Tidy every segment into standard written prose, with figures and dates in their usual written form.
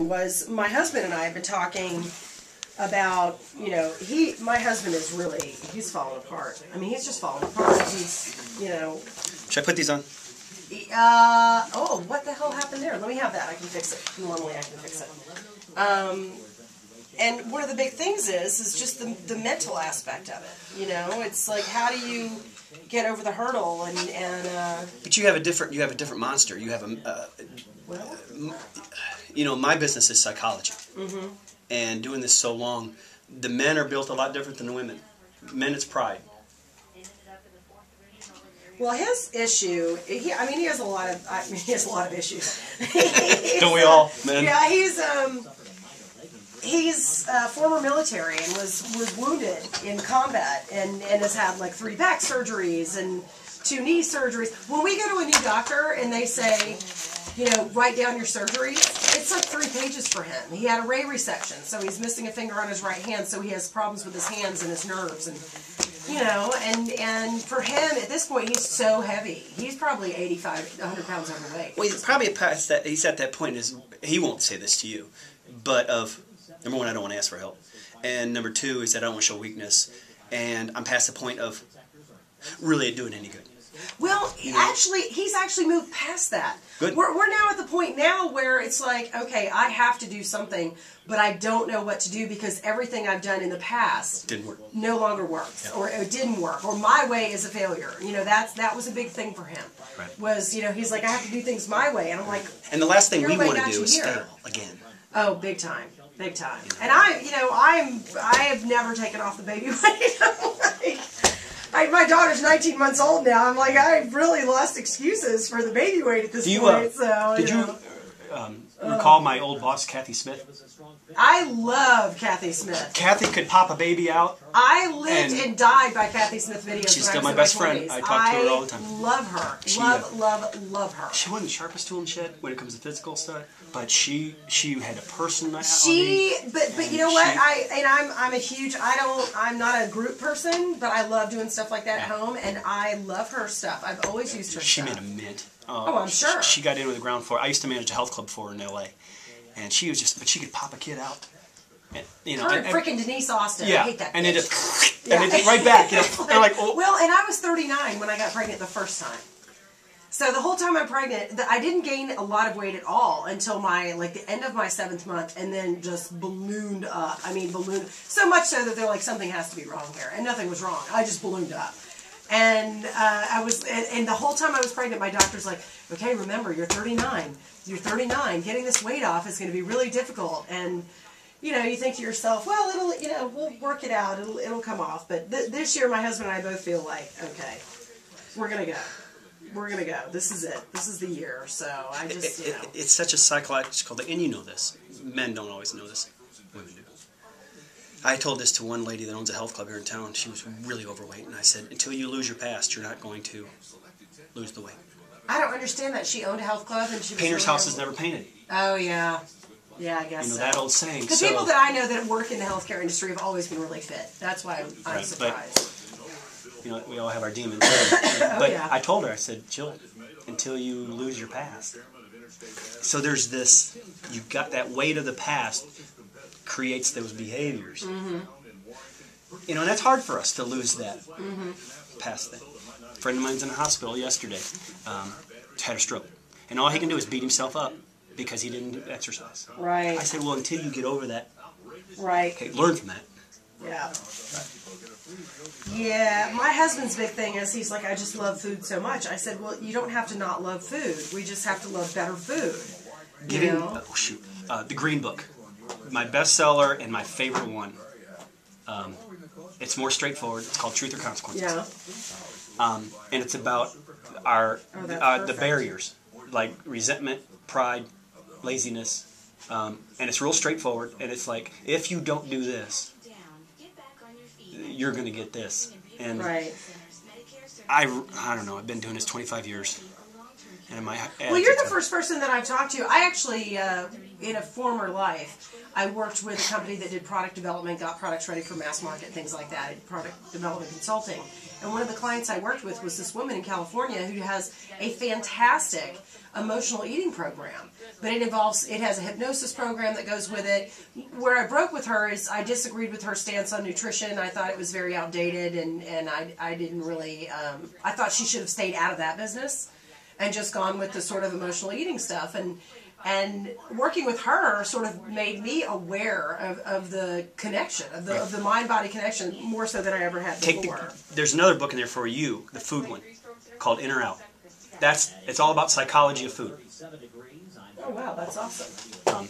Was my husband and I have been talking about, you know, my husband is really, he's falling apart. I mean, he's just falling apart. He's, you know. Should I put these on? Oh, what the hell happened there? Let me have that. I can fix it. Normally I can fix it. And one of the big things is just the mental aspect of it. You know, it's like, how do you get over the hurdle But you have a different monster. You have you know, my business is psychology. Mm-hmm. And doing this so long, the men are built a lot different than the women. Men, it's pride. Well, his issue, he has a lot of issues. Don't we all, men? Yeah, he's former military and was wounded in combat and has had like 3 back surgeries and 2 knee surgeries. When we go to a new doctor and they say, you know, write down your surgeries, it's like 3 pages for him. He had a ray resection, so he's missing a finger on his right hand, so he has problems with his hands and his nerves, and you know, and for him at this point, he's so heavy. He's probably 85, 100 pounds overweight. Well, he's probably past that. He's at that point. He won't say this to you, but of number 1, I don't want to ask for help, and number 2 is that I don't want to show weakness, and I'm past the point of really doing any good. Well, you know? He's actually moved past that. Good. We're now at the point now where it's like, okay, I have to do something, but I don't know what to do because everything I've done in the past didn't work. No longer works, yeah. Or it didn't work, or my way is a failure. You know, that was a big thing for him. Right. Was, you know, he's like, I have to do things my way, and I'm like, and the last thing we want to do is fail again. Oh, big time. Big time. And I have never taken off the baby weight. My daughter's 19 months old now. I'm like, I've really lost excuses for the baby weight at this point. Did you recall my old boss, Kathy Smith? I love Kathy Smith. Kathy could pop a baby out. I lived and died by Kathy Smith videos. She's still my best friend. I talk to her all the time. Love her. Love her. She wasn't the sharpest tool in the shed when it comes to physical stuff, but she had a personality. But you know what? I'm not a group person, but I love doing stuff like that at home, and I love her stuff. I've always used her stuff. She made a mint. Oh, I'm sure. She got in with the ground floor. I used to manage a health club for her in L.A. And she was but she could pop a kid out. And, you know, her and freaking Denise Austin. Yeah, I hate that. And bitch. it just, and it right back. You know, they're like, oh. Well, and I was 39 when I got pregnant the first time. So the whole time I'm pregnant, I didn't gain a lot of weight at all until the end of my 7th month, and then just ballooned up. I mean, ballooned so much so that they're like, something has to be wrong here, and nothing was wrong. I just ballooned up. And and the whole time I was pregnant, my doctor's like, okay, remember, you're 39. You're 39. Getting this weight off is going to be really difficult. And, you know, you think to yourself, well, we'll work it out. It'll come off. But this year, my husband and I both feel like, okay, we're going to go. We're going to go. This is it. This is the year. So I just, you know. It's such a psychological thing. And you know this. Men don't always know this. Women do. I told this to one lady that owns a health club here in town. She was really overweight, and I said, until you lose your past, you're not going to lose the weight. I don't understand that. She owned a health club, and she was Painter's house is never painted. Oh, yeah. Yeah, I guess so. That old saying. Because people that I know that work in the healthcare industry have always been really fit. That's why I'm surprised. But, you know, we all have our demons. But yeah. I told her, I said, Jill, until you lose your past. So there's this, you've got that weight of the past creates those behaviors. Mm-hmm. You know, and that's hard for us to lose that past thing. A friend of mine's in the hospital yesterday, had a stroke. And all he can do is beat himself up because he didn't exercise. Right. I said, well, until you get over that, right. Okay, learn from that. Yeah. Yeah, my husband's big thing is he's like, I just love food so much. I said, well, you don't have to not love food. We just have to love better food. The Green Book. My bestseller and my favorite one. It's more straightforward. It's called Truth or Consequences. Yeah. And it's about the barriers, like resentment, pride, laziness, and it's real straightforward. And it's like, if you don't do this, you're going to get this. And right. I don't know. I've been doing this 25 years. And well, you're the first person that I've talked to. I actually, in a former life, I worked with a company that did product development, got products ready for mass market, things like that, product development consulting. And one of the clients I worked with was this woman in California who has a fantastic emotional eating program. But it has a hypnosis program that goes with it. Where I broke with her is I disagreed with her stance on nutrition. I thought it was very outdated, and I didn't really, I thought she should have stayed out of that business and just gone with the sort of emotional eating stuff. And working with her sort of made me aware of the connection, of the mind-body connection, more so than I ever had before. There's another book in there for you, the food one, called In or Out. It's all about psychology of food. Oh, wow, that's awesome.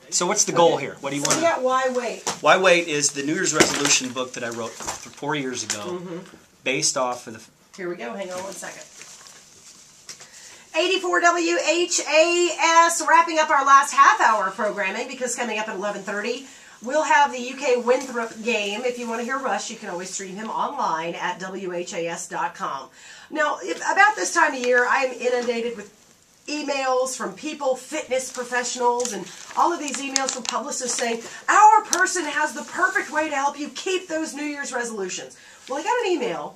So what's the goal here? What do you want? Yeah, Why Wait? Why Wait is the New Year's resolution book that I wrote 4 years ago, based off of the... Here we go. Hang on one second. 84 WHAS, wrapping up our last half-hour programming, because coming up at 11:30, we'll have the UK Winthrop game. If you want to hear Rush, you can always stream him online at WHAS.com. Now, about this time of year, I am inundated with emails from people, fitness professionals, and all of these emails from publicists saying, our person has the perfect way to help you keep those New Year's resolutions. Well, I got an email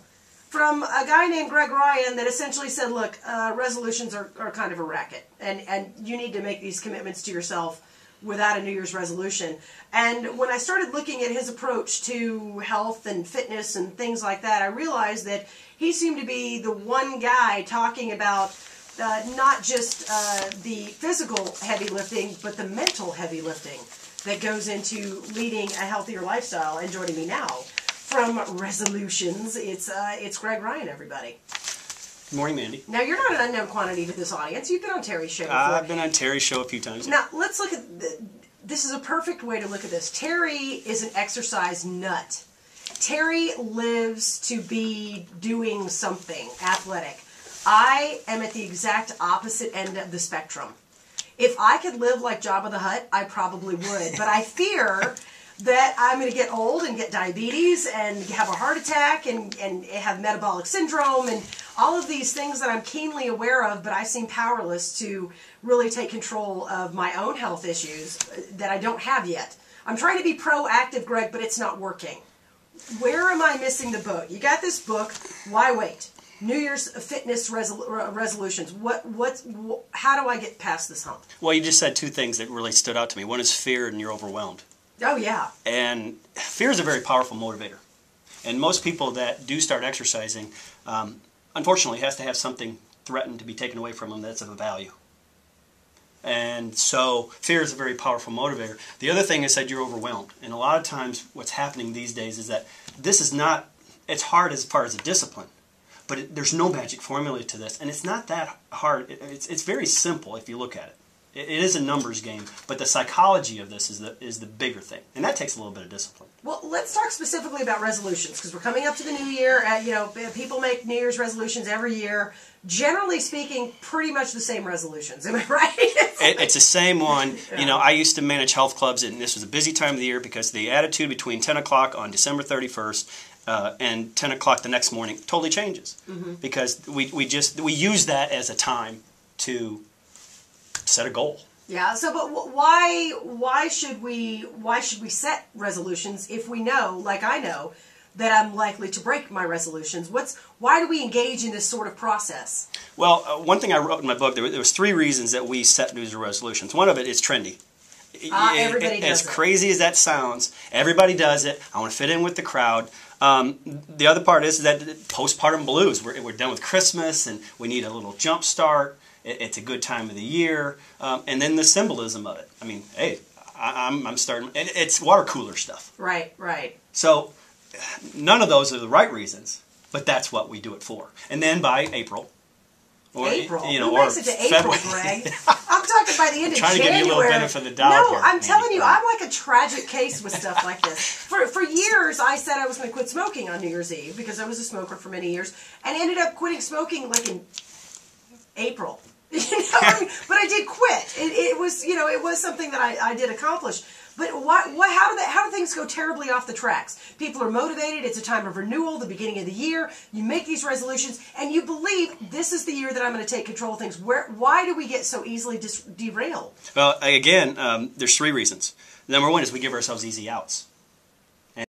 from a guy named Greg Ryan that essentially said, look, resolutions are kind of a racket, and you need to make these commitments to yourself without a New Year's resolution. And when I started looking at his approach to health and fitness and things like that, I realized that he seemed to be the one guy talking about not just the physical heavy lifting, but the mental heavy lifting that goes into leading a healthier lifestyle. And joining me now from Resolutions, it's Greg Ryan, everybody. Good morning, Mandy. Now, you're not an unknown quantity to this audience. You've been on Terry's show before. I've been on Terry's show a few times. Now, let's look at... This is a perfect way to look at this. Terry is an exercise nut. Terry lives to be doing something athletic. I am at the exact opposite end of the spectrum. If I could live like Jabba the Hutt, I probably would. But I fear that I'm going to get old and get diabetes and have a heart attack and have metabolic syndrome and all of these things that I'm keenly aware of, but I seem powerless to really take control of my own health issues that I don't have yet. I'm trying to be proactive, Greg, but it's not working. Where am I missing the boat? You got this book, Why Wait? New Year's fitness resolutions. How do I get past this hump? Well, you just said two things that really stood out to me. One is fear, and you're overwhelmed. Oh, yeah. And fear is a very powerful motivator. And most people that do start exercising, unfortunately, has to have something threatened to be taken away from them that's of a value. And so fear is a very powerful motivator. The other thing is that you're overwhelmed. And a lot of times what's happening these days is that this is not, it's hard as far as a discipline. But there's no magic formula to this. And it's not that hard. It's very simple if you look at it. It is a numbers game, but the psychology of this is the bigger thing, and that takes a little bit of discipline. Well, let's talk specifically about resolutions, because we're coming up to the new year. People make New Year's resolutions every year. Generally speaking, pretty much the same resolutions. Am I right? It's the same one. Yeah. You know, I used to manage health clubs, and this was a busy time of the year because the attitude between 10 o'clock on December 31st and 10 o'clock the next morning totally changes, because we use that as a time to set a goal. Yeah. So, but why should we set resolutions if we know, like I know, that I'm likely to break my resolutions? Why do we engage in this sort of process? Well, one thing I wrote in my book, there was 3 reasons that we set New Year's resolutions. One of it is trendy. Everybody does it. As crazy as that sounds, everybody does it. I want to fit in with the crowd. The other part is that postpartum blues. We're done with Christmas, and we need a little jump start. It's a good time of the year, and then the symbolism of it. I mean, hey, I'm starting. It's water cooler stuff. Right, right. So none of those are the right reasons, but that's what we do it for. And then by April, or Who makes it to April, Greg? I'm talking by the end of January. Trying to give you a little benefit of the doubt. No, here, I'm telling you, I'm like a tragic case with stuff like this. For years, I said I was going to quit smoking on New Year's Eve because I was a smoker for many years, and ended up quitting smoking like in April. But I did quit. It was something that I did accomplish. But how do things go terribly off the tracks? People are motivated. It's a time of renewal, the beginning of the year. You make these resolutions, and you believe this is the year that I'm going to take control of things. Why do we get so easily derailed? Well, again, there's 3 reasons. Number 1 is we give ourselves easy outs.